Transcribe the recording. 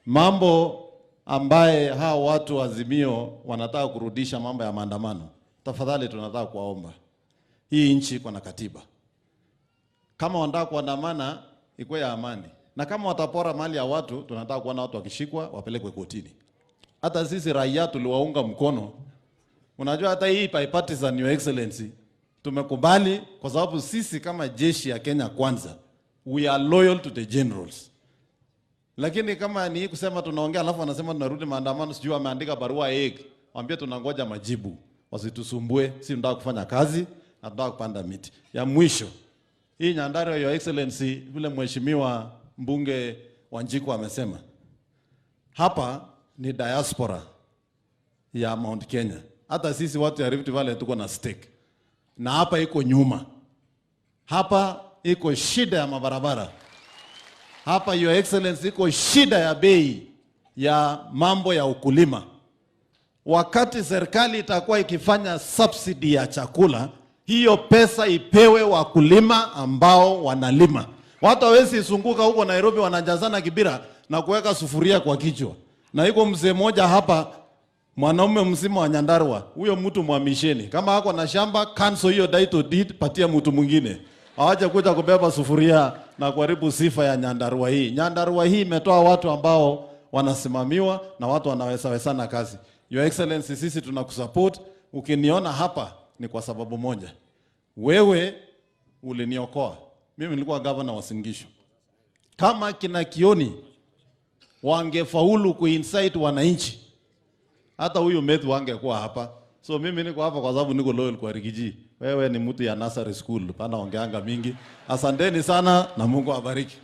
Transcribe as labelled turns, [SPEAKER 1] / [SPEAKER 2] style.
[SPEAKER 1] mambo ambaye hao watu wa Azimio wanataka kurudisha mambo ya maandamano, tafadhali tunataka kuwaomba. Hii nchi iko na katiba. Kama wanataka kuandamana, ikuwe ya amani. Na kama watapora mali ya watu, tunataka kuona watu wakishikwa, wapelekwe kotini. Hata sisi raia tuliwaunga mkono. Unajua hata hii bipartisan, Your Excellency, tumekubali kwa sababu sisi kama jeshi ya Kenya kwanza, we are loyal to the generals. Lakini kama ni kusema tunaongea alafu wanasema tunarudi maandamano, sijui ameandika barua waambie tunangoja majibu. Wasitusumbue, si tunataka kufanya kazi na tunataka kupanda miti. Ya mwisho, hii Nyandarua, Your Excellency, vile mheshimiwa mbunge Wanjiku amesema, hapa ni diaspora ya Mount Kenya. Hata sisi watu ya Rift Valley tuko na stake. Na hapa iko nyuma. Hapa iko shida ya mabarabara. Hapa, Your Excellency, iko shida ya bei ya mambo ya ukulima. Wakati serikali itakuwa ikifanya subsidy ya chakula, hiyo pesa ipewe wakulima ambao wanalima. Watu hawezi zunguka huko Nairobi wanajazana kibira na kuweka sufuria kwa kichwa. Na iko mzee mmoja hapa, mwanaume mzima wa Nyandarua, huyo mtu muhamisheni. Kama hako na shamba, cancel hiyo title deed, patia mtu mwingine. Hawaje kuja kubeba sufuria na kuharibu sifa ya Nyandarua hii. Nyandarua hii imetoa watu ambao wanasimamiwa na watu wanawezana kazi. Your Excellency, sisi tunakusupport. Ukiniona hapa ni kwa sababu moja. Wewe uliniokoa. Mimi nilikuwa governor wa Singisho. Kama kina Kioni wangefaulu kuinsight wananchi, hata huyu Methu wangekuwa hapa. So mimi niko hapa kwa sababu niko loyal kwa Rigiji. Wewe ni mtu ya nursery school, pana ongeanga mingi. Asanteni sana na Mungu awabariki.